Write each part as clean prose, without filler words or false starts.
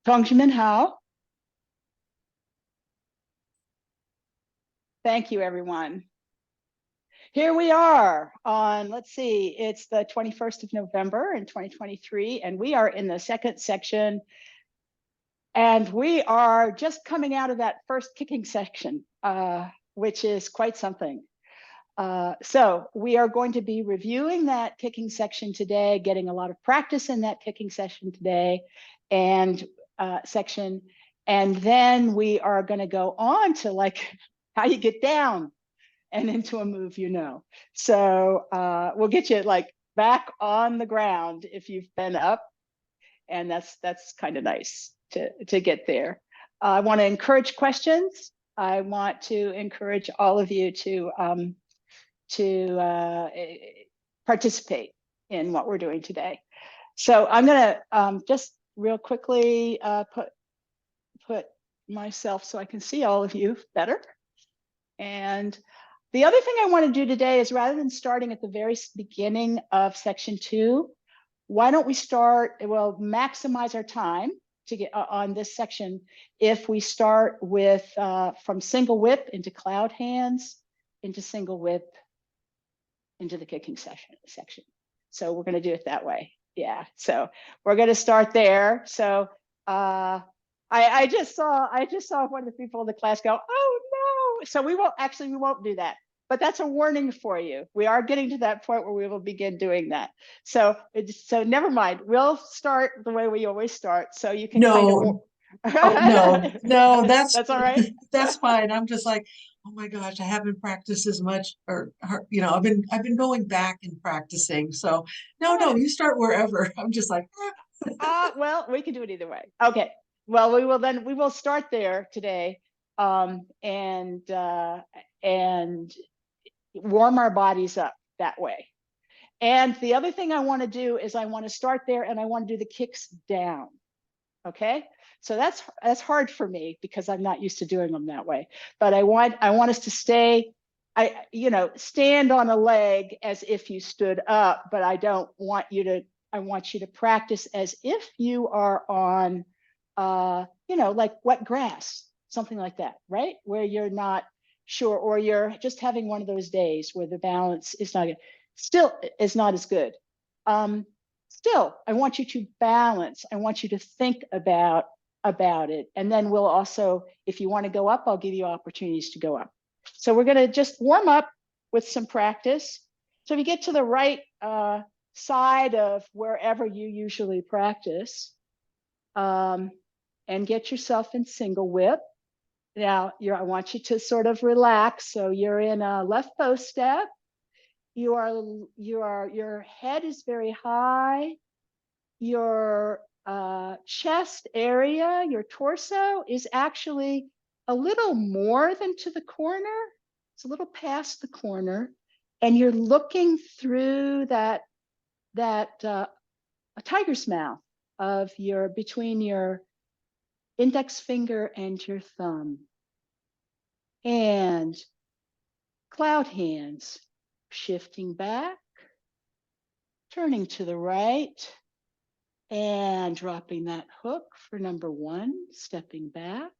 Tongjimin Hao. Thank you, everyone. Here we are on, let's see, it's the 21st of November in 2023, and we are in the second section. And we are just coming out of that first kicking section, which is quite something. So we are going to be reviewing that kicking section today, getting a lot of practice in that kicking session today and section. And then we are going to go on to like how you get down and into a move, you know. So we'll get you like back on the ground if you've been up, and that's kind of nice to get there. I want to encourage questions. I want to encourage all of you to participate in what we're doing today. So I'm going to just real quickly put myself so I can see all of you better. And the other thing I want to do today is, rather than starting at the very beginning of section 2, why don't we start, we'll maximize our time to get on this section if we start with from single whip into cloud hands, into single whip, into the kicking section. So we're going to do it that way. Yeah, so we're going to start there. So I just saw one of the people in the class go, oh no. So we won't do that. But that's a warning for you. We are getting to that point where we will begin doing that. So never mind. We'll start the way we always start. So you can no. No, that's all right. That's fine. I'm just like, oh my gosh, I haven't practiced as much, or I've been going back and practicing. So no, you start wherever. I'm just like, well, we can do it either way. Okay. Well, we will start there today, and warm our bodies up that way. And the other thing I want to do is I want to start there, and I want to do the kicks down. Okay, so that's hard for me because I'm not used to doing them that way. But I want us to stay, stand on a leg as if you stood up, but I want you to practice as if you are on like wet grass, something like that, right? Where you're not sure, or you're just having one of those days where the balance is not good. Still is not as good. Still, I want you to balance. I want you to think about it. And then we'll also, if you want to go up, I'll give you opportunities to go up. So we're going to just warm up with some practice. So if you get to the right side of wherever you usually practice, and get yourself in single whip. Now, I want you to sort of relax. So you're in a left bow step. Your head is very high. Your chest area, your torso is actually a little more than to the corner. It's a little past the corner, and you're looking through that a tiger's mouth of between your index finger and your thumb. And cloud hands, shifting back, turning to the right, and dropping that hook for number 1, stepping back.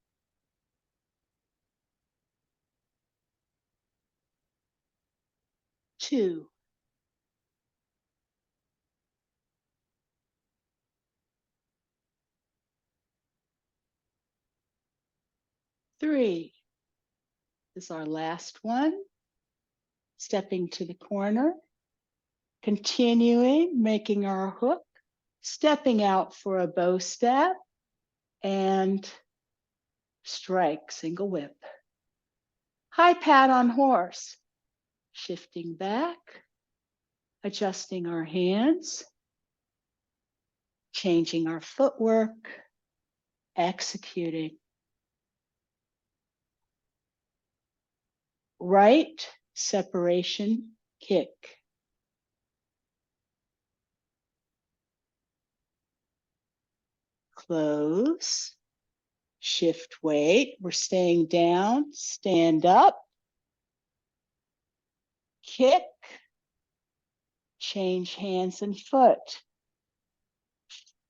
Two. Three. This is our last one. Stepping to the corner, continuing, making our hook, stepping out for a bow step, and strike, single whip. High pat on horse, shifting back, adjusting our hands, changing our footwork, executing. Right separation kick. Close, shift weight. We're staying down, stand up, kick, change hands and foot.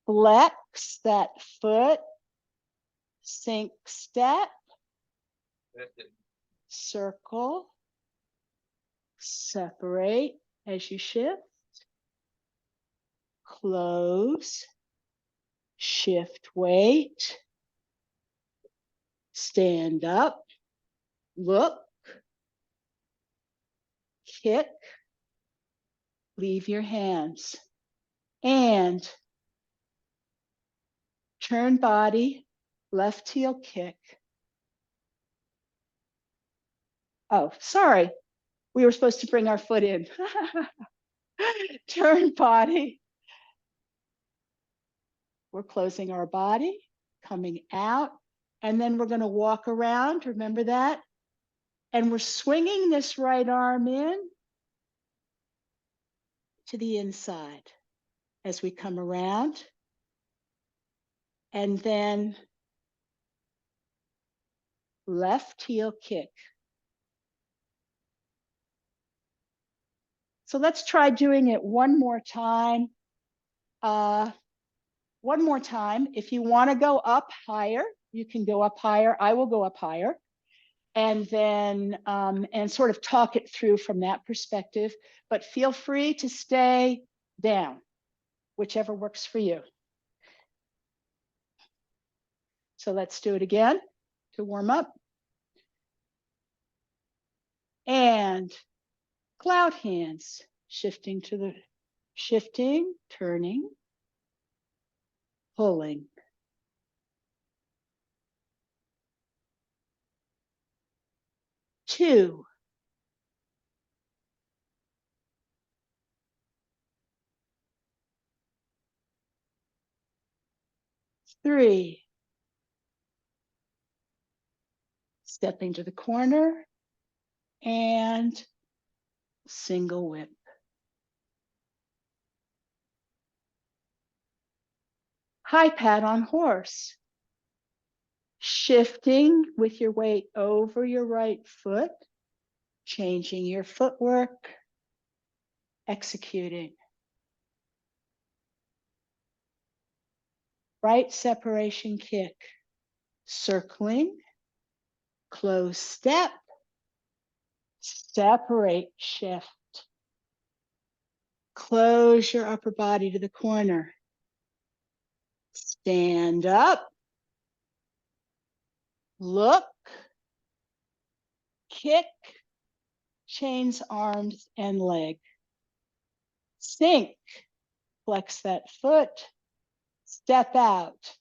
Flex that foot Sync step, circle, separate as you shift, close, shift weight, stand up, look, kick, leave your hands, and turn body, left heel kick. Oh, sorry. We were supposed to bring our foot in. Turn body. We're closing our body, coming out, and then we're going to walk around. Remember that? And we're swinging this right arm in to the inside as we come around. And then left heel kick. So let's try doing it one more time. One more time. If you want to go up higher, you can go up higher. I will go up higher. And then, and sort of talk it through from that perspective. But feel free to stay down, whichever works for you. So let's do it again to warm up. And cloud hands, shifting to the, shifting, turning, pulling. Two. Three. Stepping to the corner and single whip. High pat on horse. Shifting with your weight over your right foot, changing your footwork, executing. Right separation kick, circling, close step, separate shift. Close your upper body to the corner. Stand up, look, kick, chains arms and leg. Sink, flex that foot, step out.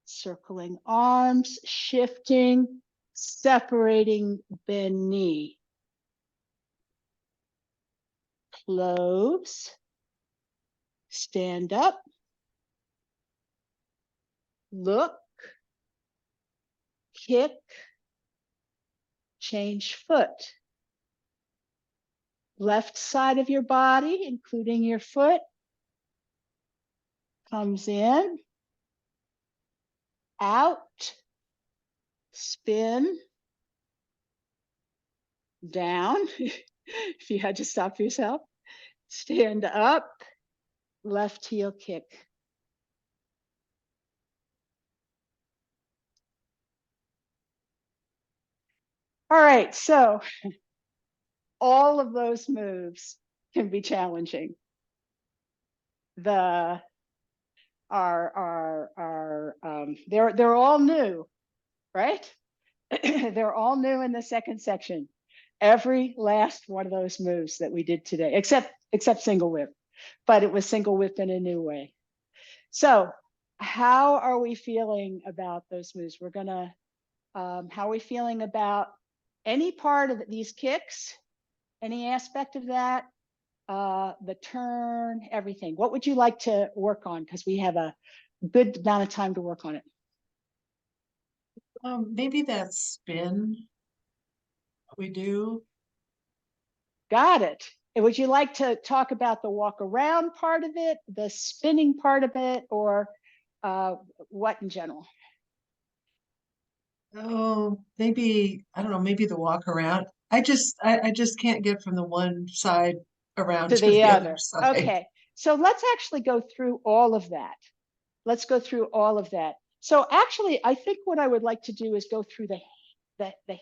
Circling arms, shifting, separating bend knee. Close, stand up, look, kick, change foot. Left side of your body, including your foot, comes in, out, spin, down, if you had to stop yourself, stand up, left heel kick. All right, so all of those moves can be challenging. They're all new, right? They're all new in the second section. Every last one of those moves that we did today, except single whip, but it was single whip in a new way. So how are we feeling about those moves? We're gonna, how are we feeling about any part of these kicks? Any aspect of that? The turn, everything. What would you like to work on? Because we have a good amount of time to work on it. Maybe that spin we do. Got it. And would you like to talk about the walk around part of it, the spinning part of it, or what in general? Oh, maybe, I don't know, maybe the walk around. I just can't get from the one side around To to the the other other. side. Okay. So let's actually go through all of that. let's go through all of that. So actually, I think what I would like to do is go through the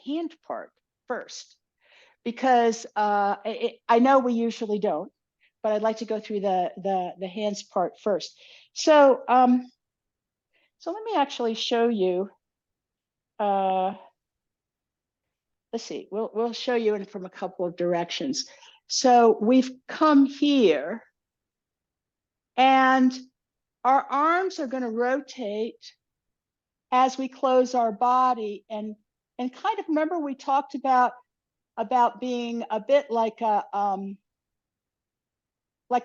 hand part first, because I know we usually don't, but I'd like to go through the hands part first. So so let me actually show you. Let's see, we'll show you in from a couple of directions. So we've come here, and our arms are going to rotate as we close our body, and kind of remember we talked about being a bit like a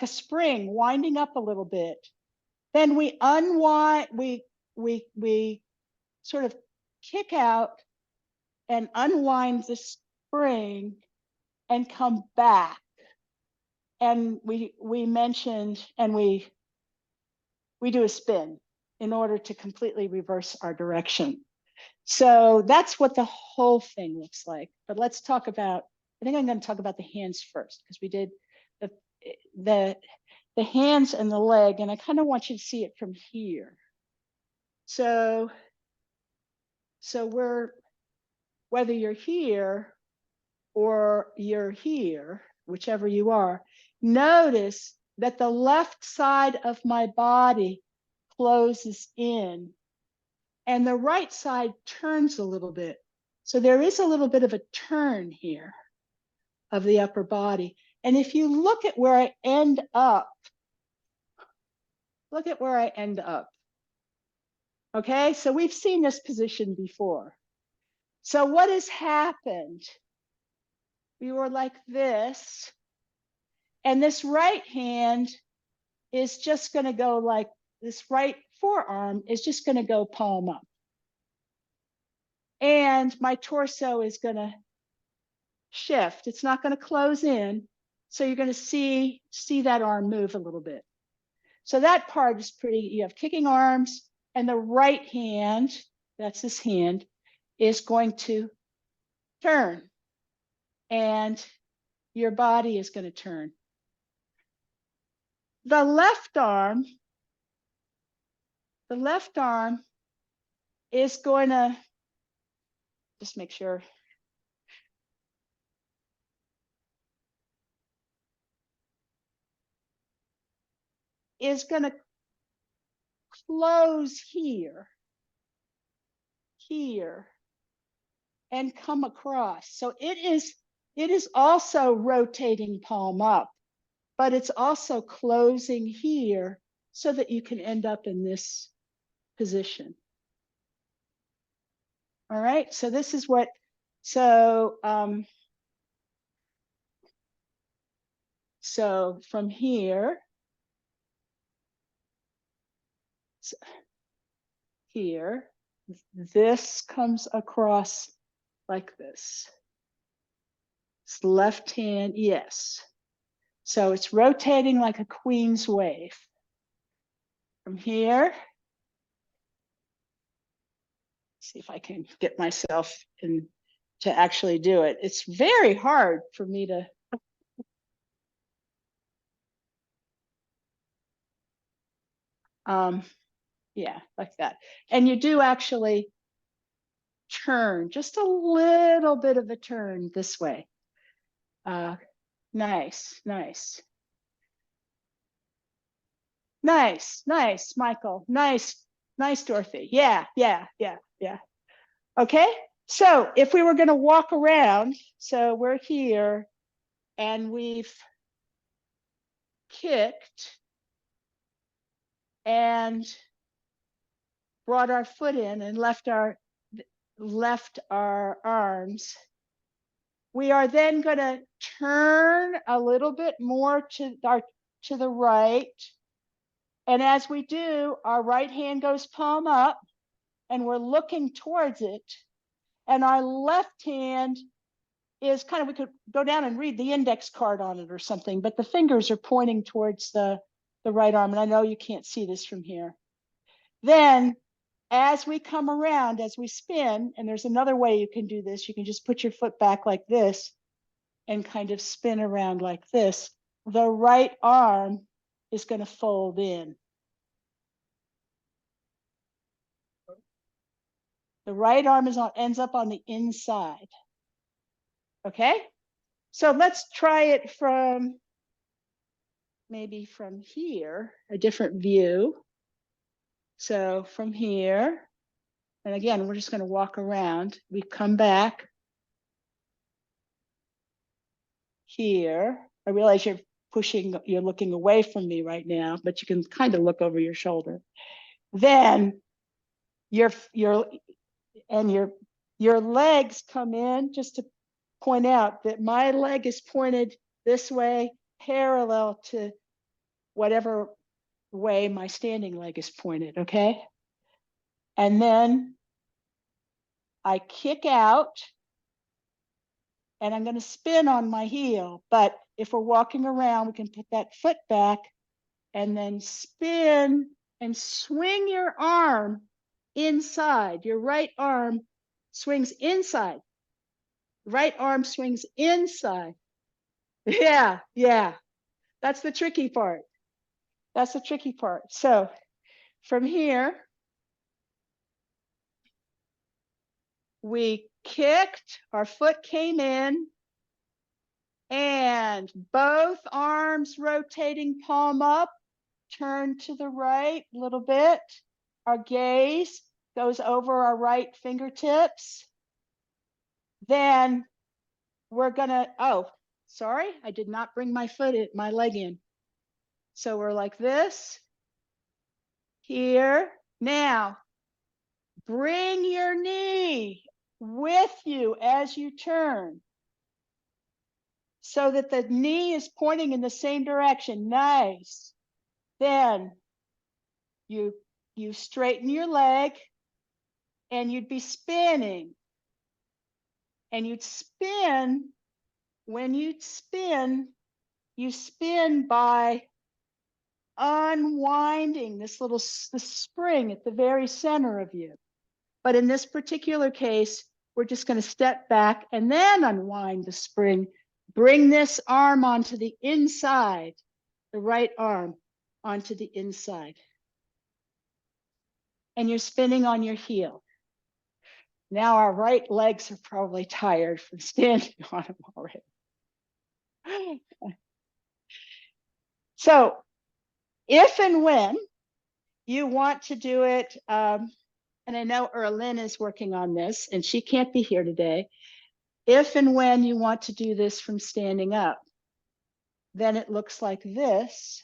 spring winding up a little bit. Then we unwind, we sort of kick out and unwind the spring and come back. And we mentioned, and we do a spin in order to completely reverse our direction. So that's what the whole thing looks like. But let's talk about, I think I'm going to talk about the hands first, because we did the hands and the leg, and I kind of want you to see it from here. So we're, whether you're here or you're here, whichever you are, notice that the left side of my body closes in and the right side turns a little bit. So there is a little bit of a turn here of the upper body. And if you look at where I end up, look at where I end up. Okay, so we've seen this position before. So what has happened? We were like this, and this right hand is just going to go like this, right forearm is just going to go palm up. And my torso is going to shift. It's not going to close in. So you're going to see that arm move a little bit. So that part is pretty, you have kicking arms, and the right hand, that's this hand, is going to turn. And your body is going to turn. The left arm is going to, just make sure. Is going to close here, and come across. So it is also rotating palm up, but it's also closing here so that you can end up in this position. All right, so this is what, so from here, here, this comes across like this. It's left hand, yes. So it's rotating like a queen's wave. From here, see if I can get myself in to actually do it. It's very hard for me to. Yeah, like that. And you do actually turn, just a little bit of a turn this way. Nice, nice. Nice, nice, Michael. Nice, nice, Dorothy. Yeah, yeah, yeah, yeah. Okay, so if we were going to walk around, so we're here and we've kicked and brought our foot in and left our arms. We are then going to turn a little bit more to the right. And as we do, our right hand goes palm up and we're looking towards it. And our left hand is kind of, we could go down and read the index card on it or something, but the fingers are pointing towards the right arm. And I know you can't see this from here. Then as we come around, as we spin, and there's another way you can do this, you can just put your foot back like this and kind of spin around like this. The right arm is going to fold in. The right arm ends up on the inside. Okay? So let's try it from maybe from here, a different view. So from here, and again, we're just going to walk around. We come back here. I realize you're looking away from me right now, but you can kind of look over your shoulder. Then your legs come in, just to point out that my leg is pointed this way, parallel to whatever way my standing leg is pointed, okay? And then I kick out, and I'm going to spin on my heel. But if we're walking around, we can put that foot back and then spin and swing your arm inside. Your right arm swings inside. Right arm swings inside. Yeah, yeah. That's the tricky part. That's the tricky part. So from here, we kicked, our foot came in, and both arms rotating, palm up, turn to the right a little bit. Our gaze goes over our right fingertips. Then we're gonna, oh, sorry, I did not bring my leg in. So we're like this, here. Now, bring your knee with you as you turn, so that the knee is pointing in the same direction. Nice. Then you straighten your leg, and you'd be spinning. And you'd spin. When you'd spin, you spin by unwinding this spring at the very center of you. But in this particular case, we're just going to step back and then unwind the spring. Bring this arm onto the inside, the right arm onto the inside. And you're spinning on your heel. Now our right legs are probably tired from standing on them already. So if and when you want to do it, and I know Erlyn is working on this, and she can't be here today. If and when you want to do this from standing up, then it looks like this.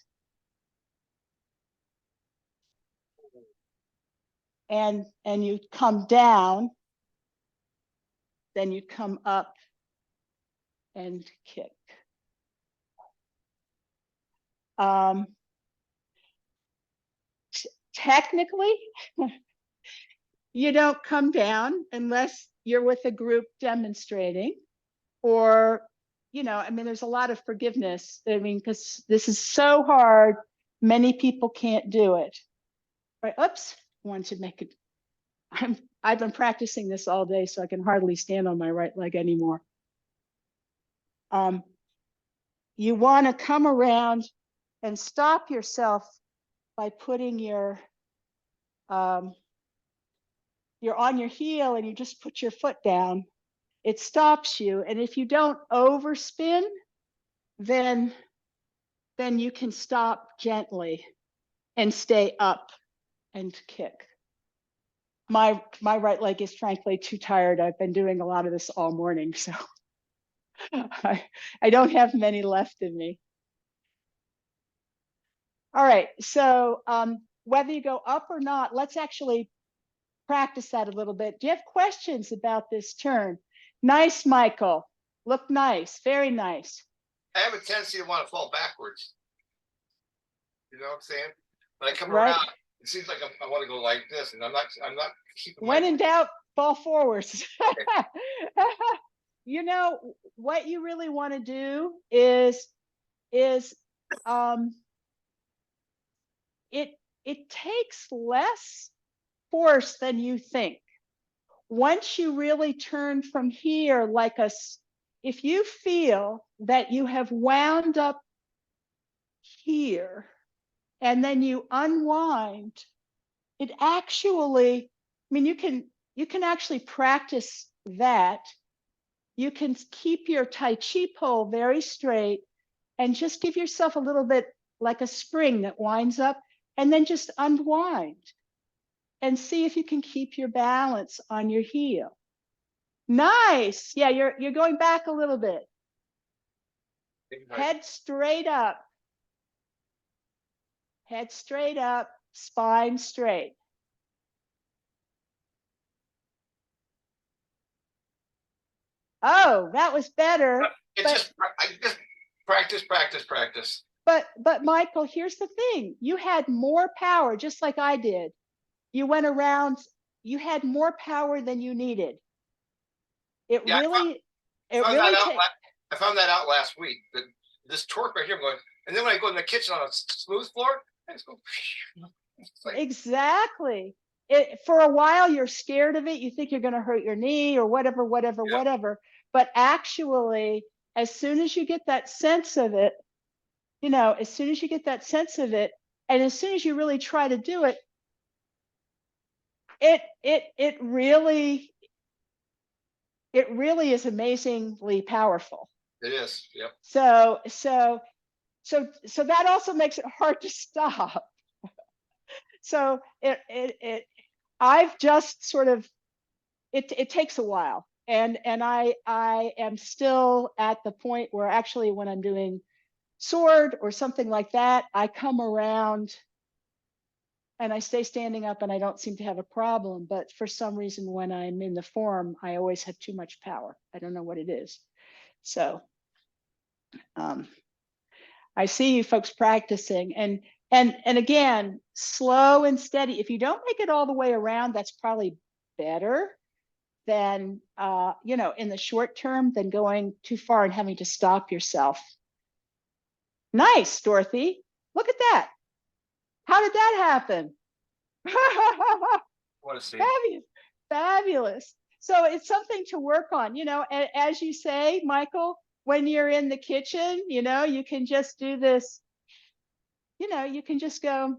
And you come down, then you come up and kick. Technically, you don't come down unless you're with a group demonstrating, or, you know, I mean, there's a lot of forgiveness. I mean, because this is so hard, many people can't do it. Right? Oops, I wanted to make it. I've been practicing this all day, so I can hardly stand on my right leg anymore. You want to come around and stop yourself by putting you're on your heel, and you just put your foot down. It stops you, and if you don't overspin, then you can stop gently and stay up and kick. My right leg is frankly too tired. I've been doing a lot of this all morning, so I don't have many left in me. All right, so whether you go up or not, let's actually practice that a little bit. Do you have questions about this turn? Nice, Michael. Look nice, very nice. I have a tendency to want to fall backwards. You know what I'm saying? When I come Right. around, it seems like I want to go like this, and I'm not keeping When in doubt, fall forwards. You know, what you really want to do is it takes less force than you think. Once you really turn from here, like if you feel that you have wound up here and then you unwind, it actually, I mean, you can you can actually practice that. You can keep your Tai Chi pole very straight and just give yourself a little bit like a spring that winds up, and then just unwind and see if you can keep your balance on your heel. Nice. Yeah, you're going back a little bit. Head straight up. Head straight up, spine straight. Oh, that was better. It's just, I just practice. But Michael, here's the thing. You had more power, just like I did. You went around, you had more power than you needed. It Yeah, really, I found that out last week. That this torque right here, I'm going, and then when I go in the kitchen on a smooth floor, I just go. Like, exactly. For a while, you're scared of it. You think you're going to hurt your knee or whatever. But actually, as soon as you get that sense of it, as soon as you get that sense of it, and as soon as you really try to do it, it really is amazingly powerful. it is. Yep. So that also makes it hard to stop. So I've just sort of, it takes a while, and I am still at the point where actually when I'm doing sword or something like that, I come around and I stay standing up and I don't seem to have a problem. But for some reason, when I'm in the form, I always have too much power. I don't know what it is. So I see you folks practicing, and again, slow and steady. If you don't make it all the way around, that's probably better than in the short term than going too far and having to stop yourself. Nice, Dorothy. Look at that. How did that happen? What a scene. Fabulous. So it's something to work on, as you say, Michael, when you're in the kitchen, you can just do this, you can just go,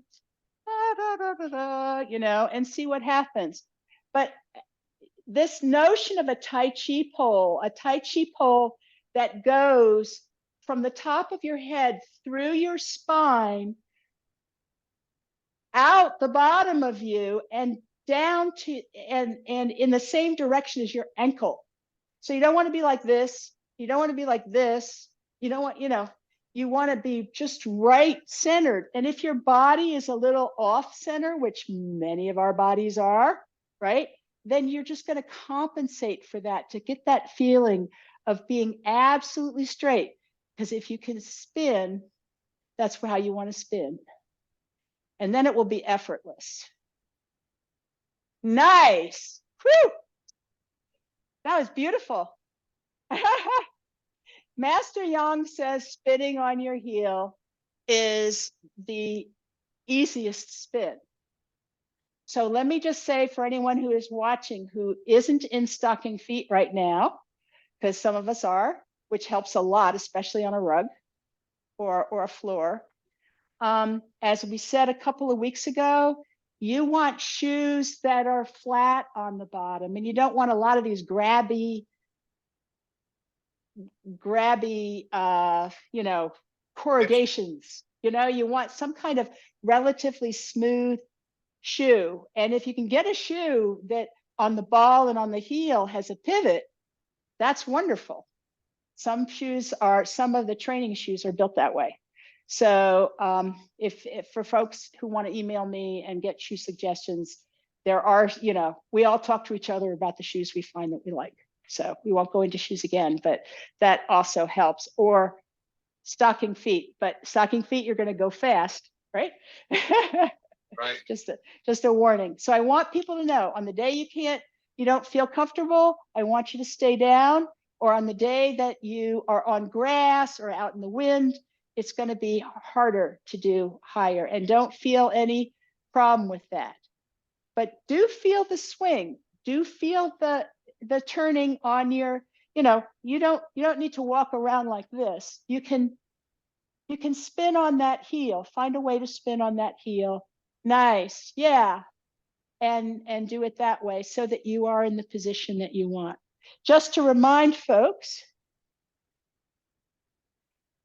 and see what happens. But this notion of a Tai Chi pole that goes from the top of your head through your spine, out the bottom of you, and down to, and in the same direction as your ankle. So you don't want to be like this. You don't want to be like this. You don't want, you want to be just right centered. And if your body is a little off center, which many of our bodies are, right? Then you're just going to compensate for that to get that feeling of being absolutely straight. Because if you can spin, that's how you want to spin. And then it will be effortless. Nice. Whew. That was beautiful. Master Yang says spinning on your heel is the easiest spin. So let me just say, for anyone who is watching who isn't in stocking feet right now, because some of us are, which helps a lot, especially on a rug or a floor. As we said a couple of weeks ago, you want shoes that are flat on the bottom, and you don't want a lot of these grabby, corrugations. You want some kind of relatively smooth shoe. And if you can get a shoe that on the ball and on the heel has a pivot, that's wonderful. Some of the training shoes are built that way. So if for folks who want to email me and get shoe suggestions, there are, we all talk to each other about the shoes we find that we like. So we won't go into shoes again, but that also helps. Or stocking feet, but stocking feet, you're going to go fast, right? Right. Just a warning. So I want people to know, on the day you don't feel comfortable, I want you to stay down. Or on the day that you are on grass or out in the wind, it's going to be harder to do higher. And don't feel any problem with that. But do feel the swing. Do feel the turning on your, you don't need to walk around like this. You can spin on that heel. Find a way to spin on that heel. Nice. Yeah. and do it that way so that you are in the position that you want. Just to remind folks,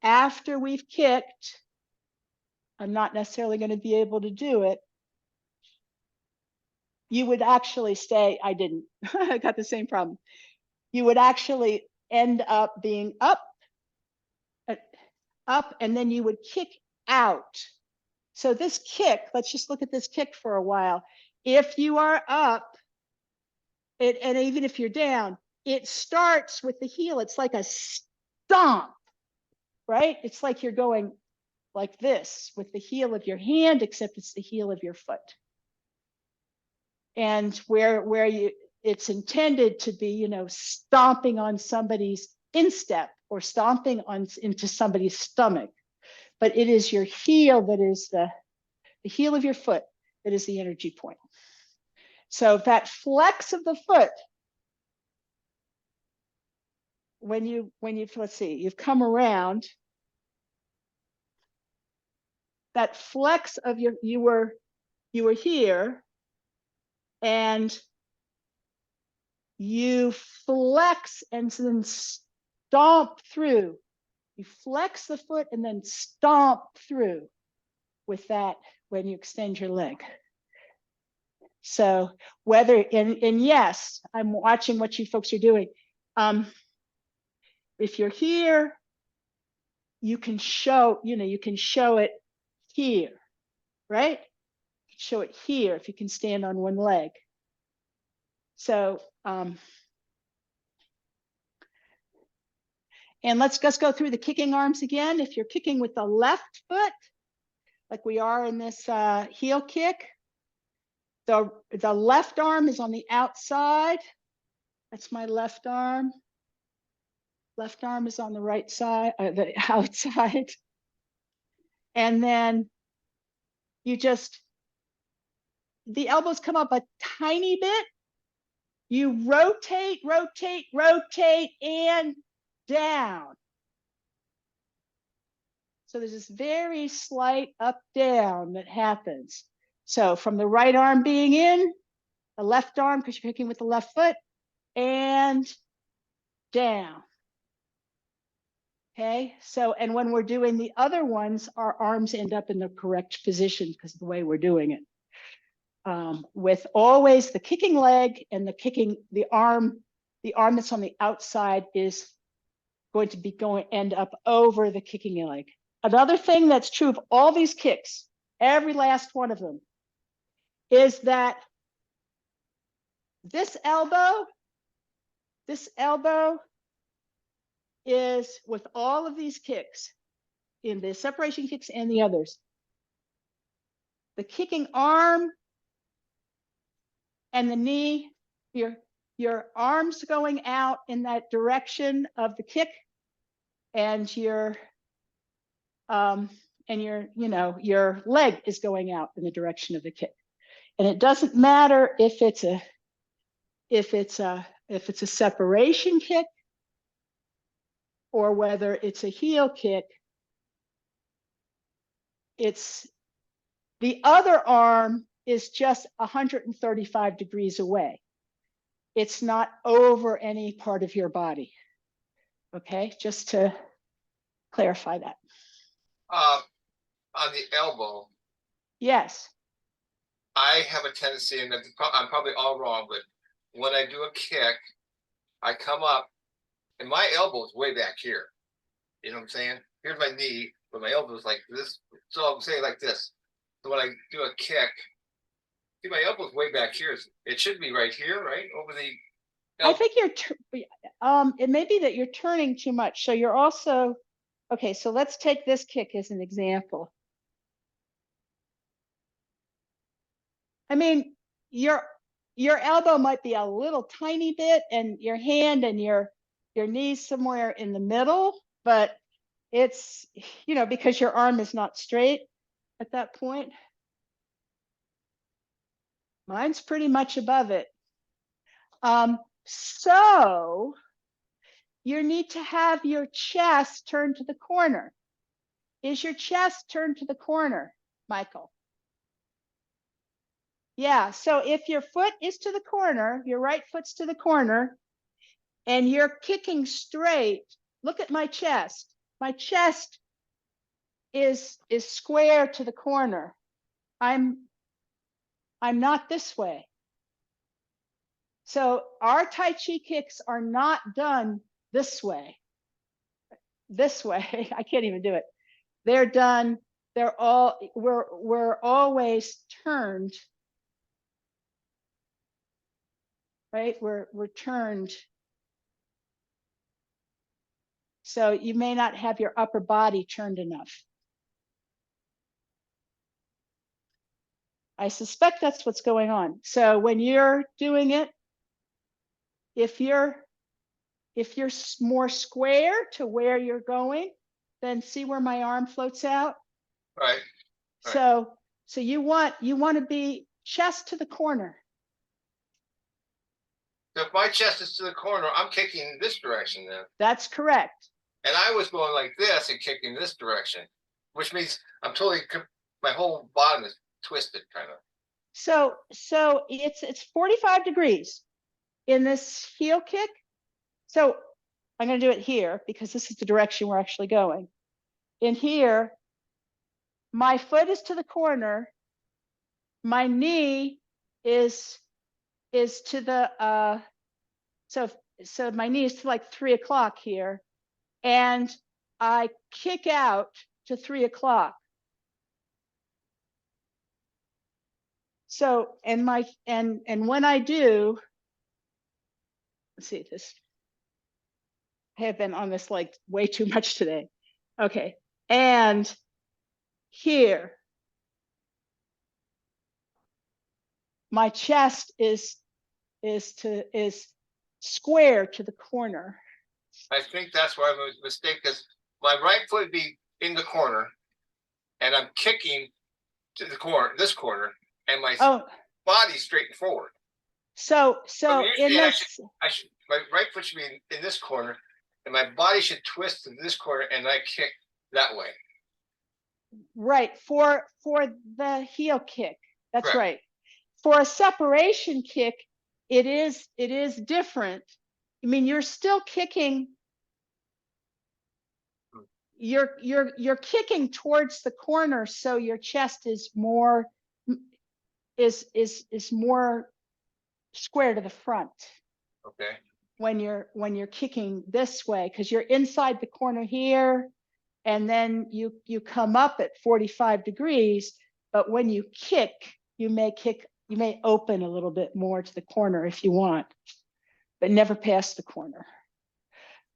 after we've kicked, I'm not necessarily going to be able to do it. You would actually stay, I didn't, I got the same problem. You would actually end up being up, and then you would kick out. So this kick, let's just look at this kick for a while. If you are up, and even if you're down, it starts with the heel. It's like a stomp, right? It's like you're going like this with the heel of your hand, except it's the heel of your foot. And where you, it's intended to be, you know, stomping on somebody's instep or stomping on into somebody's stomach, but it is your heel that is the heel of your foot that is the energy point. So that flex of the foot, when you let's see, you've come around, that flex of your, you were here and you flex and then stomp through. You flex the foot and then stomp through with that when you extend your leg. So whether, and yes, I'm watching what you folks are doing. If you're here, you can show, you know, you can show it here, right? Show it here if you can stand on one leg. So, and let's just go through the kicking arms again. If you're kicking with the left foot, like we are in this heel kick, the left arm is on the outside. That's my left arm. Left arm is on the right side, the outside. And then you just, the elbows come up a tiny bit. You rotate, rotate, rotate, and down. So there's this very slight up down that happens. So from the right arm being in, the left arm, because you're kicking with the left foot, and down. Okay, so, and when we're doing the other ones, our arms end up in the correct position because of the way we're doing it. With always the kicking leg and the kicking, the arm that's on the outside is going to be end up over the kicking leg. Another thing that's true of all these kicks, every last one of them, is that this elbow is, with all of these kicks, in the separation kicks and the others, the kicking arm and the knee, your arms going out in that direction of the kick, and your you know, your leg is going out in the direction of the kick. And it doesn't matter if it's a separation kick or whether it's a heel kick. It's the other arm is just 135 degrees away. It's not over any part of your body. Okay, just to clarify that. On the elbow. Yes. I have a tendency, and I'm probably all wrong, but when I do a kick, I come up, and my elbow is way back here. You know what I'm saying? Here's my knee, but my elbow is like this. So I'm saying like this. So when I do a kick, see, my elbow's way back here. It should be right here, right? Over the elbow. I think it may be that you're turning too much. So you're also, okay, so let's take this kick as an example. I mean, your elbow might be a little tiny bit, and your hand and your knee somewhere in the middle, but it's, you know, because your arm is not straight at that point. Mine's pretty much above it. So you need to have your chest turned to the corner. Is your chest turned to the corner, Michael? Yeah, so if your foot is to the corner, your right foot's to the corner, and you're kicking straight, look at my chest. My chest is square to the corner. I'm not this way. So our Tai Chi kicks are not done this way. This way, I can't even do it. They're done, we're always turned, right? We're turned. So you may not have your upper body turned enough. I suspect that's what's going on. So when you're doing it, if you're more square to where you're going, then see where my arm floats out. Right. So you want to be chest to the corner. So if my chest is to the corner, I'm kicking in this direction then. That's correct. And I was going like this and kicking this direction, which means I'm totally, my whole bottom is twisted kind of. So it's 45 degrees in this heel kick. So I'm going to do it here because this is the direction we're actually going. In here, my foot is to the corner. My knee is to the so my knee is to like 3 o'clock here, and I kick out to 3 o'clock. So and when I do, let's see this. I have been on this like way too much today. Okay, and here, my chest is square to the corner. I think that's where I made a mistake because my right foot would be in the corner and I'm kicking to the corner, this corner, and my body straight and forward. So in this, my right foot should be in this corner and my body should twist to this corner and I kick that way. Right, for the heel kick. That's Correct. right. For a separation kick, it is different. I mean, you're still kicking. You're kicking towards the corner, so your chest is more more square to the front. Okay. When you're kicking this way, because you're inside the corner here, and then you come up at 45 degrees, but when you kick, you may open a little bit more to the corner if you want, but never past the corner.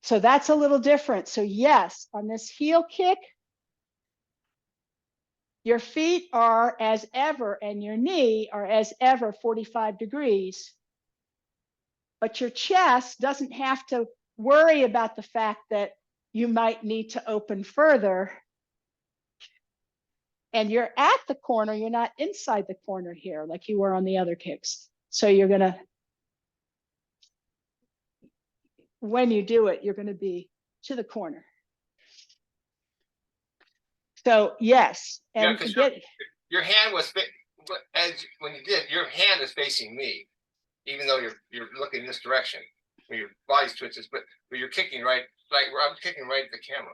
So that's a little different. So yes, on this heel kick, your feet are as ever and your knee are as ever 45 degrees, but your chest doesn't have to worry about the fact that you might need to open further. And you're at the corner, you're not inside the corner here like you were on the other kicks. So you're gonna, when you do it, you're gonna be to the corner. So yes, and to get your hand was, as when you did, your hand is facing me, even though you're looking this direction when your body's twisted, but you're kicking right, like where I'm kicking right at the camera.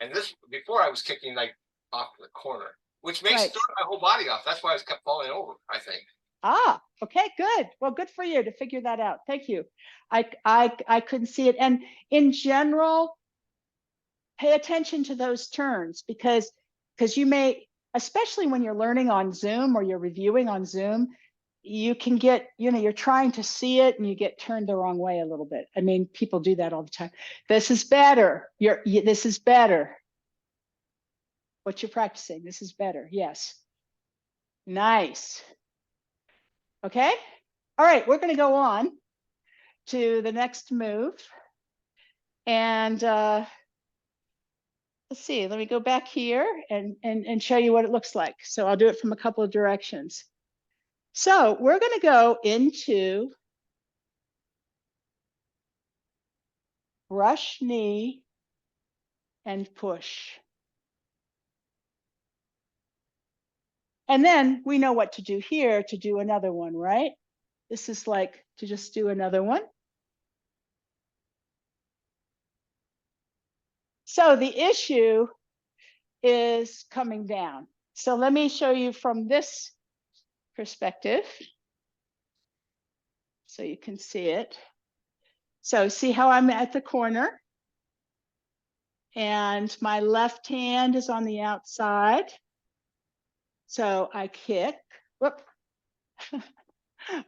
And this, before I was kicking like off the corner, which makes right. my whole body off. That's why I was kept falling over, I think. Ah, okay, good. Well, good for you to figure that out. Thank you. I couldn't see it. And in general, pay attention to those turns because you may, especially when you're learning on Zoom or you're reviewing on Zoom, you can get, you're trying to see it and you get turned the wrong way a little bit. I mean, people do that all the time. This is better. This is better. What you're practicing, this is better. Yes. Nice. Okay. All right, we're going to go on to the next move. And let's see, let me go back here and show you what it looks like. So I'll do it from a couple of directions. So we're going to go into brush knee and push. And then we know what to do here to do another one, right? This is like to just do another one. So the issue is coming down. So let me show you from this perspective so you can see it. So see how I'm at the corner and my left hand is on the outside. So I kick. Whoop.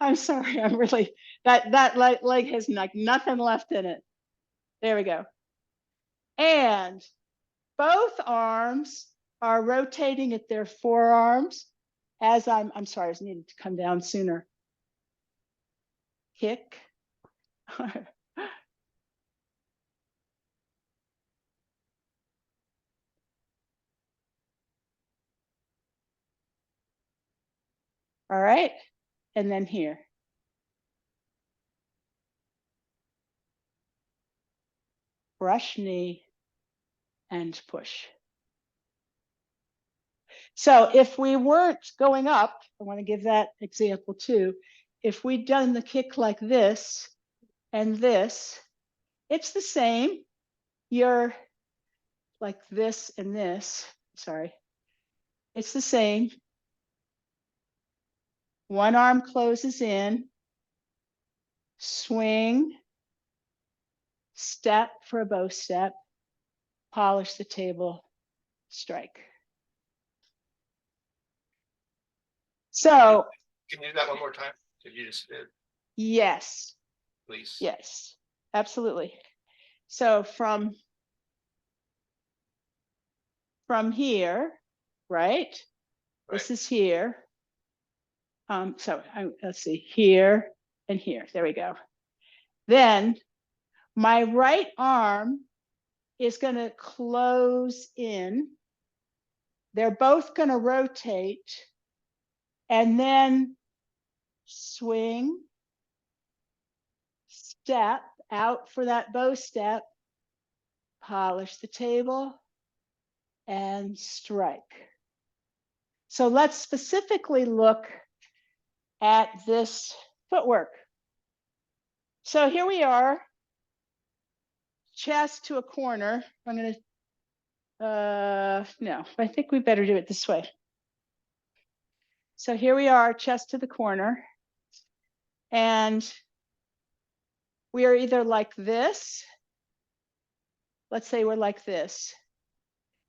I'm sorry, I'm really, that leg has like nothing left in it. There we go. And both arms are rotating at their forearms as I'm sorry, I just needed to come down sooner. Kick. All right, and then here. Brush knee and push. So if we weren't going up, I want to give that example too. If we'd done the kick like this and this, it's the same. You're like this and this, sorry. It's the same. One arm closes in, swing, step for a bow step, polish the table, strike. So, Can you do that one more time? Did you just did, yes, please? yes, absolutely. So from here, right? This is here. Let's see, here and here. There we go. Then my right arm is going to close in. They're both going to rotate and then swing, step out for that bow step, polish the table, and strike. So let's specifically look at this footwork. So here we are, chest to a corner. I'm going to, no, I think we better do it this way. So here we are, chest to the corner. And we are either like this. Let's say we're like this.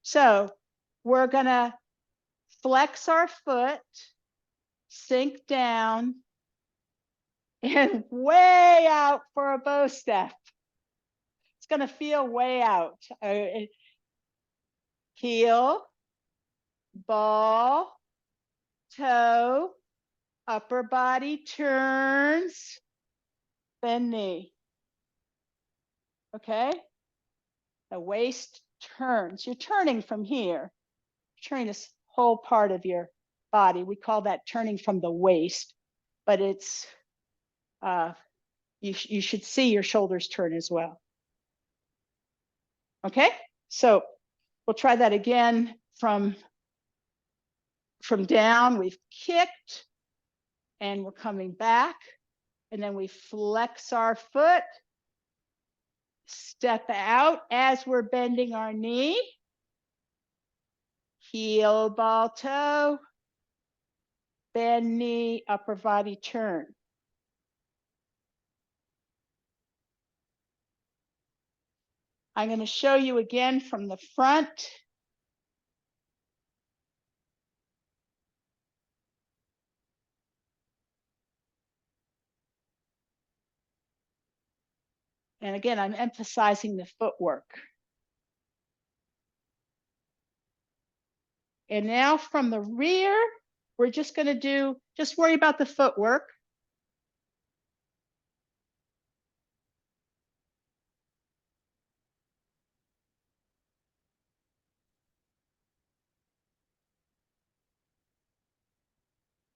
So we're going to flex our foot, sink down, and way out for a bow step. It's going to feel way out. Heel, ball, toe, upper body turns, bend knee. Okay? The waist turns. You're turning from here. You're turning this whole part of your body. We call that turning from the waist, but it's you should see your shoulders turn as well. Okay, so we'll try that again from down. We've kicked and we're coming back, and then we flex our foot, step out as we're bending our knee, heel, ball, toe, bend knee, upper body turn. I'm going to show you again from the front. And again, I'm emphasizing the footwork. And now from the rear, we're just going to just worry about the footwork.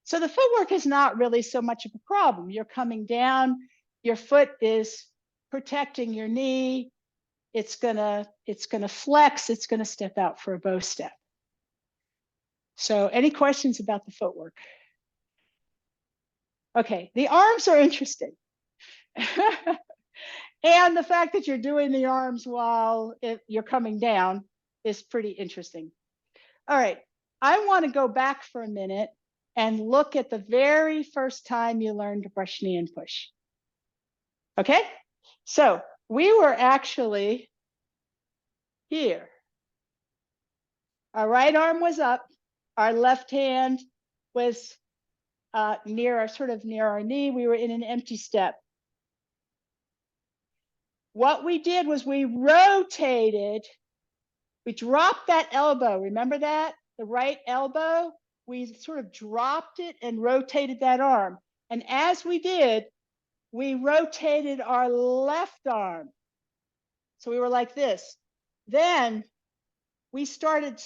So the footwork is not really so much of a problem. You're coming down, your foot is protecting your knee. It's gonna flex, it's gonna step out for a bow step. So any questions about the footwork? Okay, the arms are interesting. And the fact that you're doing the arms while you're coming down is pretty interesting. All right, I want to go back for a minute and look at the very first time you learned to brush knee and push. Okay, so we were actually here. Our right arm was up, our left hand was near our knee. We were in an empty step. What we did was we rotated, we dropped that elbow. Remember that? The right elbow? We sort of dropped it and rotated that arm. And as we did, we rotated our left arm. So we were like this. Then we started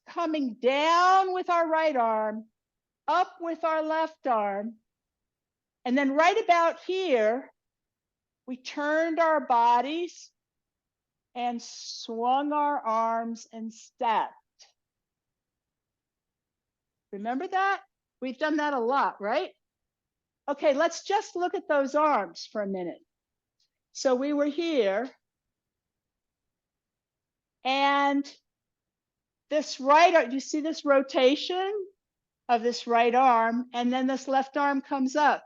coming down with our right arm, up with our left arm. And then right about here, we turned our bodies and swung our arms and stepped. Remember that? We've done that a lot, right? Okay, let's just look at those arms for a minute. So we were here, and this right arm, do you see this rotation of this right arm? And then this left arm comes up.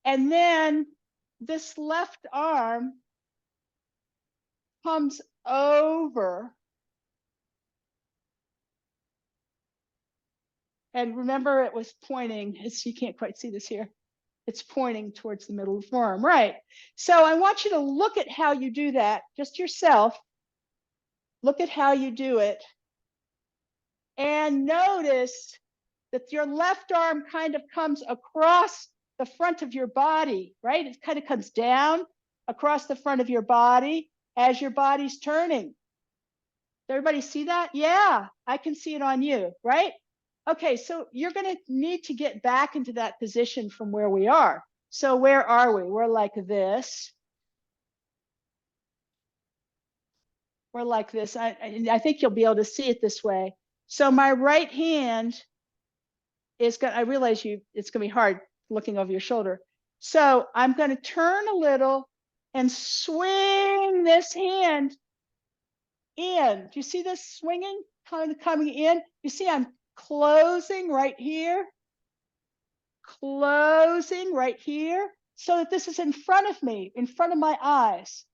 And then this left arm comes over. And remember, it was pointing, you can't quite see this here. It's pointing towards the middle of the forearm, right? So I want you to look at how you do that, just yourself. Look at how you do it. And notice that your left arm kind of comes across the front of your body, right? It kind of comes down across the front of your body as your body's turning. Does everybody see that? Yeah, I can see it on you, right? Okay, so you're going to need to get back into that position from where we are. So where are we? We're like this. We're like this. I think you'll be able to see it this way. So my right hand is going to, I realize it's going to be hard looking over your shoulder. So I'm going to turn a little and swing this hand in. Do you see this swinging, kind of coming in? You see I'm closing right here, closing right here, so that this is in front of me, in front of my eyes.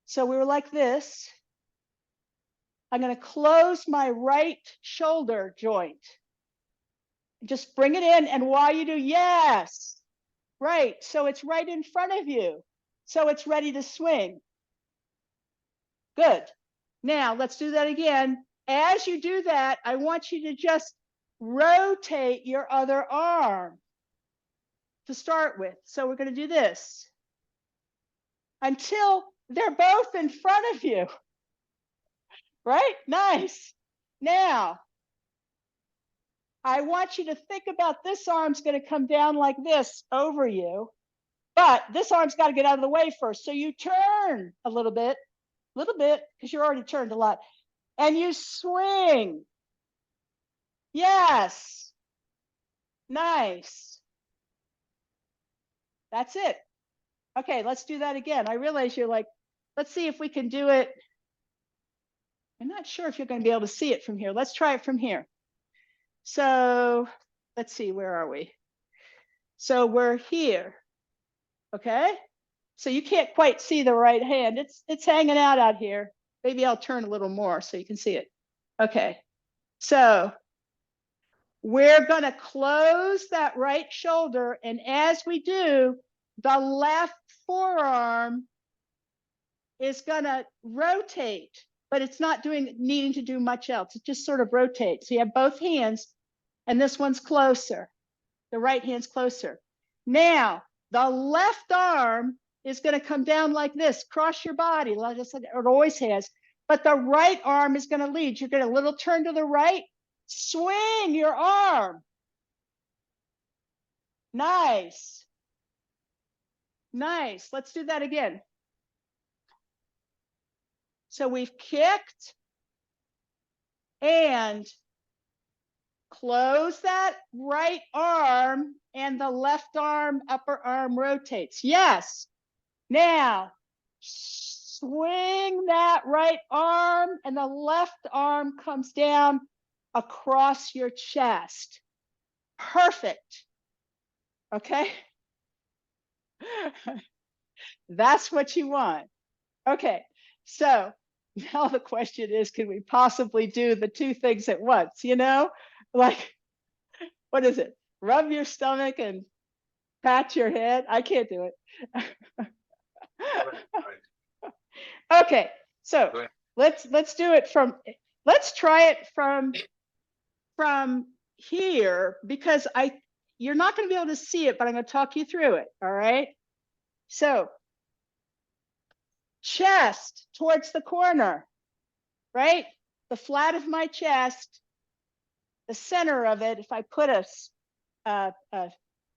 So we were like this. I'm going to close my right shoulder joint. Just bring it in, and while you do, yes, right. So it's right in front of you. So it's ready to swing. Good. Now let's do that again. As you do that, I want you to just rotate your other arm to start with. So we're going to do this until they're both in front of you. Right? Nice. Now, I want you to think about this arm's going to come down like this over you, but this arm's got to get out of the way first. So you turn a little bit, because you're already turned a lot, and you swing. Yes. Nice. That's it. Okay, let's do that again. I realize you're like, let's see if we can do it. I'm not sure if you're going to be able to see it from here. Let's try it from here. So let's see, where are we? So we're here. Okay. So you can't quite see the right hand. It's hanging out here. Maybe I'll turn a little more so you can see it. Okay. So we're going to close that right shoulder. And as we do, the left forearm is going to rotate, but it's not needing to do much else. It just sort of rotates. So you have both hands, and this one's closer. The right hand's closer. Now, the left arm is going to come down like this, cross your body, like I said, it always has. But the right arm is going to lead. You're going to little turn to the right, swing your arm. Nice. Nice. Let's do that again. So we've kicked and close that right arm and the left arm, upper arm rotates. Yes. Now, swing that right arm and the left arm comes down across your chest. Perfect. Okay. That's what you want. Okay. So now the question is, can we possibly do the two things at once? You know, like, what is it? Rub your stomach and pat your head. I can't do it. Okay, so let's do it from, let's try it from here, because you're not going to be able to see it, but I'm going to talk you through it. All right. So chest towards the corner, right? The flat of my chest, the center of it, if I put a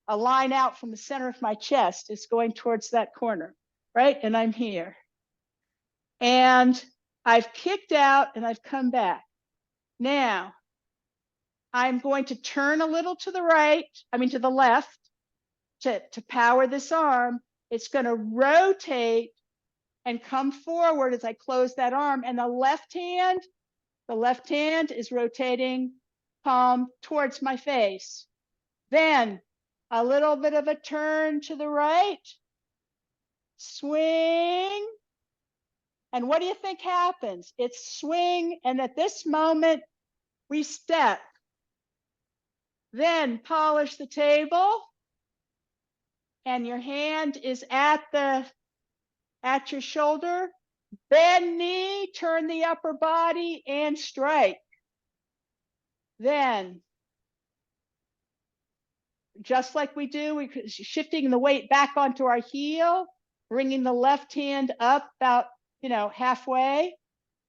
line out from the center of my chest, is going towards that corner, right? And I'm here. And I've kicked out and I've come back. Now, I'm going to turn a little to the right, to the left, to power this arm. It's going to rotate and come forward as I close that arm. And the left hand is rotating palm towards my face. Then a little bit of a turn to the right, swing. And what do you think happens? It's swing, and at this moment, we step. Then polish the table, and your hand is at your shoulder. Bend knee, turn the upper body, and strike. Then, just like we do, we're shifting the weight back onto our heel, bringing the left hand up about, halfway.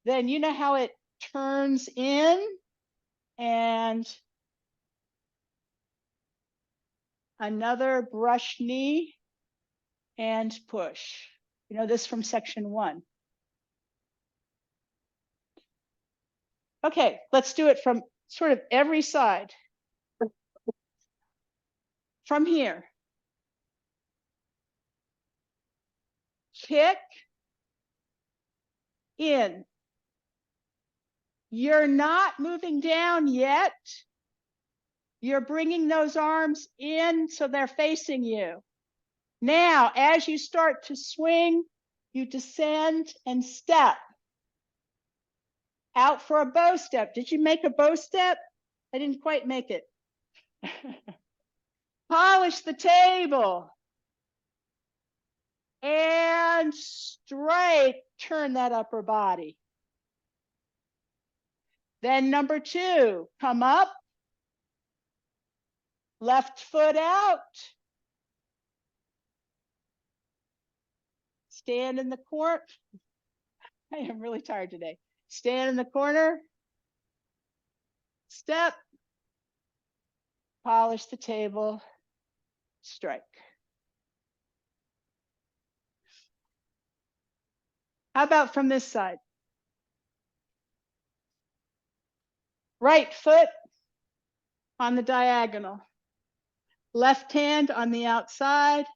Then you know how it turns in, and another brush knee and push. You know this from section 1. Okay, let's do it from sort of every side. From here. Kick in. You're not moving down yet. You're bringing those arms in so they're facing you. Now, as you start to swing, you descend and step. Out for a bow step. Did you make a bow step? I didn't quite make it. Polish the table. And straight, turn that upper body. Then number 2, come up. Left foot out. Stand in the corner. I am really tired today. Stand in the corner. Step. Polish the table. Strike. How about from this side? Right foot on the diagonal. Left hand on the outside.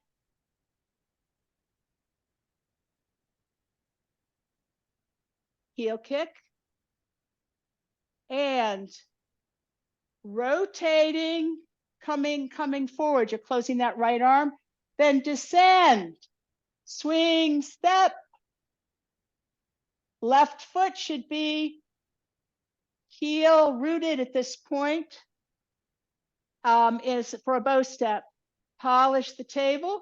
Heel kick. And rotating, coming forward. You're closing that right arm. Then descend. Swing, step. Left foot should be heel rooted at this point. Is for a bow step. Polish the table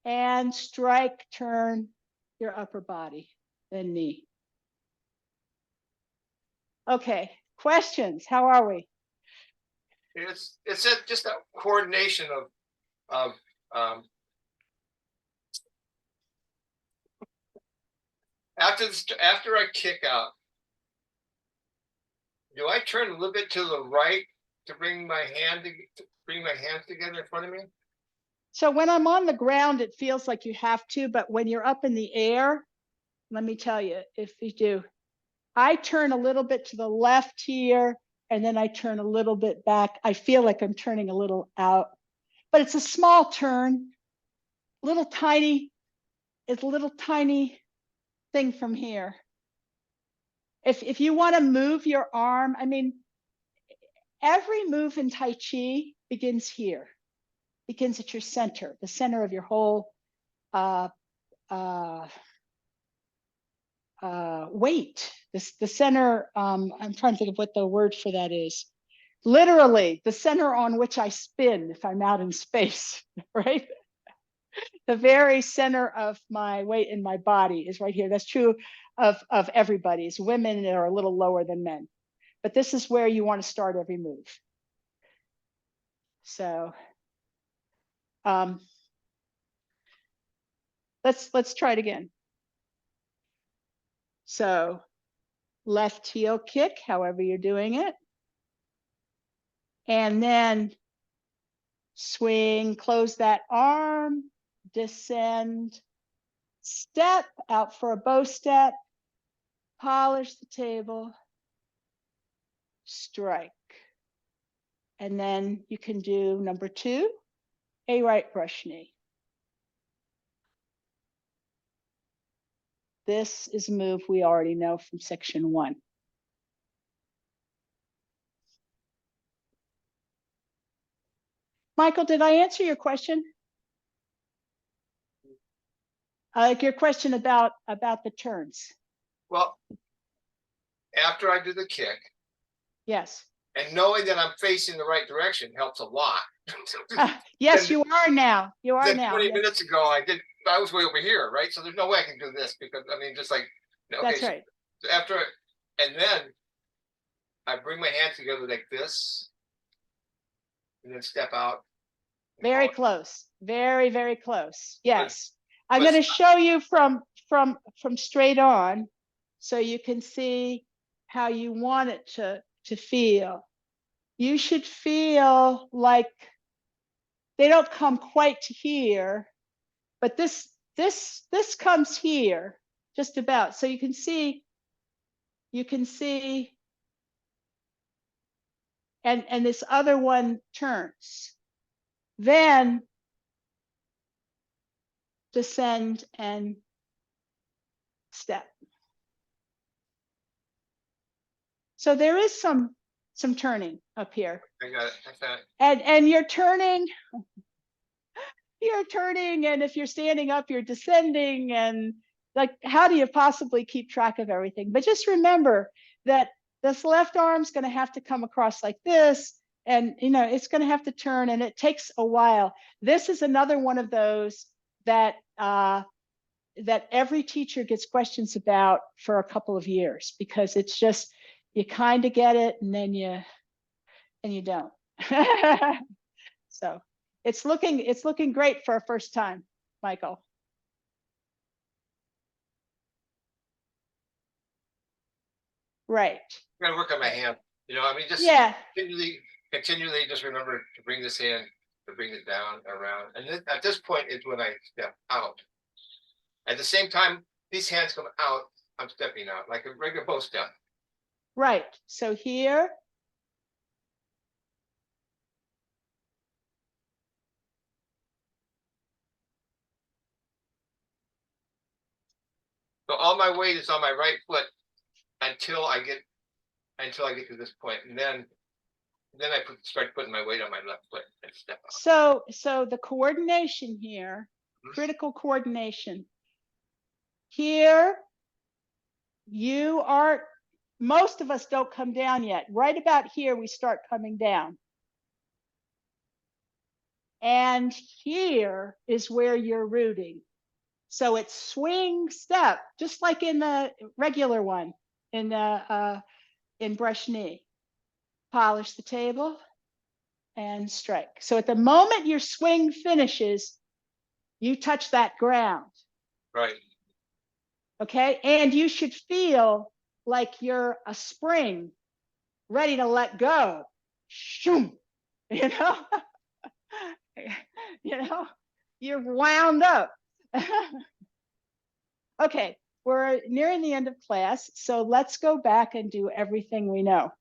and strike, turn your upper body, then knee. Okay, questions? How are we? It's just a coordination of after I kick out, do I turn a little bit to the right to bring my hands together in front of me? So when I'm on the ground, it feels like you have to, but when you're up in the air, let me tell you, if you do, I turn a little bit to the left here and then I turn a little bit back. I feel like I'm turning a little out, but it's a small turn, little tiny, it's a little tiny thing from here. If you want to move your arm, I mean, every move in Tai Chi begins here, begins at your center, the center of your whole weight. The center, I'm trying to think of what the word for that is. Literally, the center on which I spin if I'm out in space, right? The very center of my weight in my body is right here. That's true of everybody's. Women are a little lower than men, but this is where you want to start every move. So let's try it again. So left heel kick, however you're doing it. And then swing, close that arm, descend, step out for a bow step, polish the table, strike. And then you can do number 2, a right brush knee. This is a move we already know from section 1. Michael, did I answer your question? Like your question about the turns. Well, after I do the kick, Yes. and knowing that I'm facing the right direction helps a lot. Yes, Then- you are now. You are Then now. 20 Yes. minutes ago, I was way over here, right? So there's no way I can do this because, I mean, just like, okay, That's so right. after, and then I bring my hands together like this, and then step out. Very polish. close. Very, very close. Yes. I'm but- going to show you from straight on so you can see how you want it to feel. You should feel like they don't come quite to here, but this comes here just about. So you can see, and this other one turns. Then descend and step. So there is some turning up here. I got it. I got it. And you're turning, and if you're standing up, you're descending, and like, how do you possibly keep track of everything? But just remember that this left arm's going to have to come across like this, and it's going to have to turn, and it takes a while. This is another one of those that that every teacher gets questions about for a couple of years, because it's just, you kind of get it and then you don't. So it's looking great for a first time, Michael. Right. I gotta work on my hand. I mean, just Yeah. continually just remember to bring this hand, to bring it down, around. And then at this point is when I step out. At the same time, these hands come out, I'm stepping out like a regular bow step. Right. So here. So all my weight is on my right foot until I get to this point, and then I start putting my weight on my left foot and step out. So the coordination here, critical coordination. Here, most of us don't come down yet. Right about here, we start coming down. And here is where you're rooting. So it's swing, step, just like in the regular one, in brush knee. Polish the table and strike. So at the moment your swing finishes, you touch that ground. Right. Okay. And you should feel like you're a spring ready to let go. Shoom. You're wound up. Okay. We're nearing the end of class. So let's go back and do everything we know.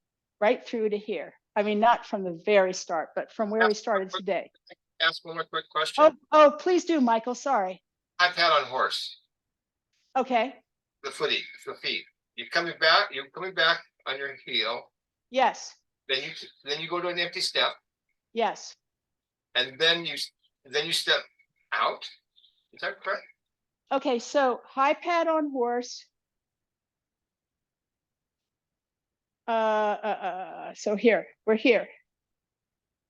right through to here. I mean, not from the very start, but from where we started today. Ask one more quick question. Oh, please do, Michael. Sorry. High pad on horse, Okay. the feet. You're coming back on your heel. Yes. Then you go to an empty step, Yes. and then you step out. Is that correct? Okay. So high pad on horse. So here, we're here.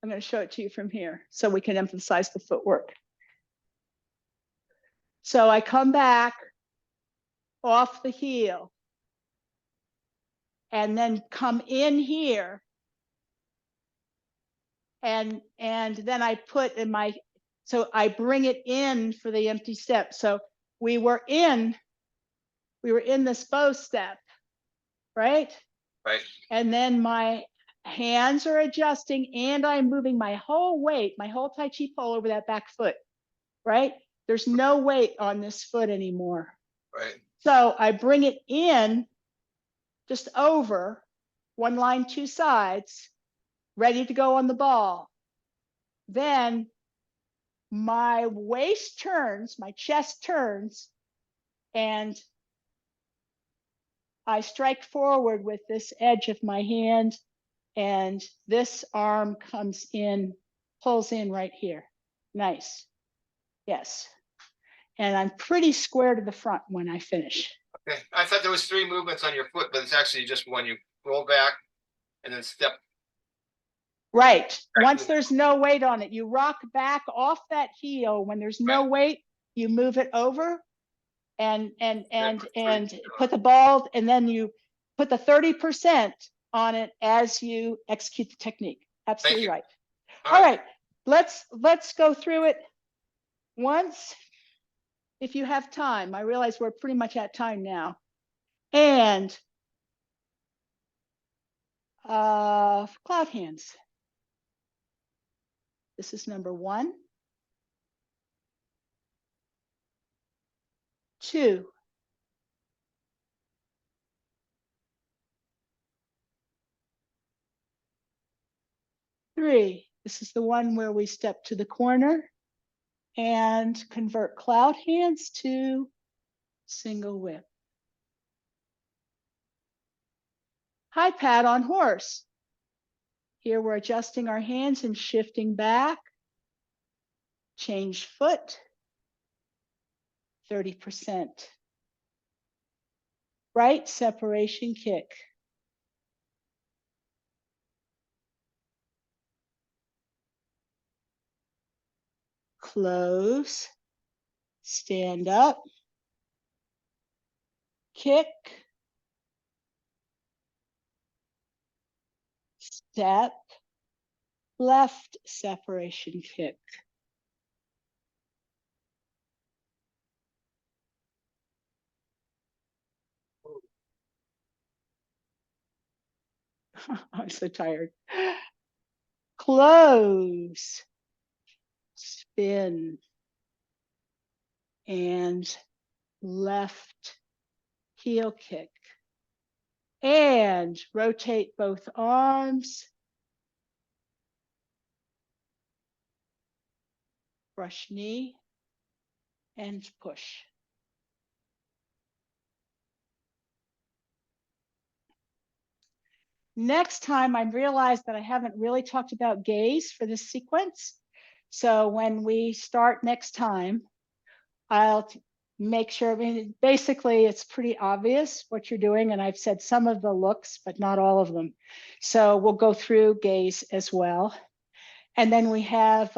I'm going to show it to you from here so we can emphasize the footwork. So I come back off the heel and then come in here. And then I put in so I bring it in for the empty step. So we were in this bow step, right? Right. And then my hands are adjusting and I'm moving my whole weight, my whole Tai Chi pole over that back foot, right? There's no weight on this foot anymore. Right. So I bring it in just over, one line, two sides, ready to go on the ball. Then my waist turns, my chest turns, and I strike forward with this edge of my hand, and this arm comes in, pulls in right here. Nice. Yes. And I'm pretty square to the front when I finish. Okay. I thought there was 3 movements on your foot, but it's actually just one. You roll back and then step. Right. Once there's no weight on it, you rock back off that heel. When there's no weight, you move it over and put the ball, and then you put the 30% on it as you execute the technique. Absolutely right. All right. Let's go through it once if you have time. I realize we're pretty much at time now. And cloud hands. This is number 1. 2. 3. This is the one where we step to the corner and convert cloud hands to single whip. High pad on horse. Here we're adjusting our hands and shifting back. Change foot. 30%. Right separation kick. Close. Stand up. Kick. Step. Left separation kick. I'm so tired. Close. Spin. And left heel kick. And rotate both arms. Brush knee and push. Next time, I realized that I haven't really talked about gaze for this sequence. So when we start next time, I'll make sure, I mean, basically it's pretty obvious what you're doing. And I've said some of the looks, but not all of them. So we'll go through gaze as well. And then we have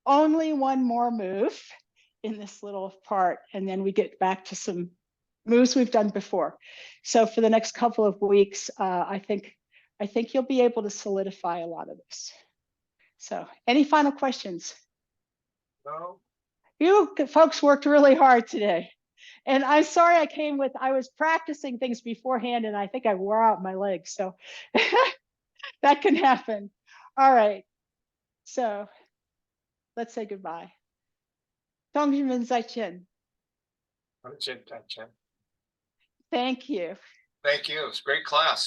only one more move in this little part. And then we get back to some moves we've done before. So for the next couple of weeks, I think you'll be able to solidify a lot of this. So any final questions? No. You folks worked really hard today. And I'm sorry I was practicing things beforehand and I think I wore out my legs. So that can happen. All right. So let's say goodbye. Tongjimin Zaichen. Thank you. Thank you. It's a great class.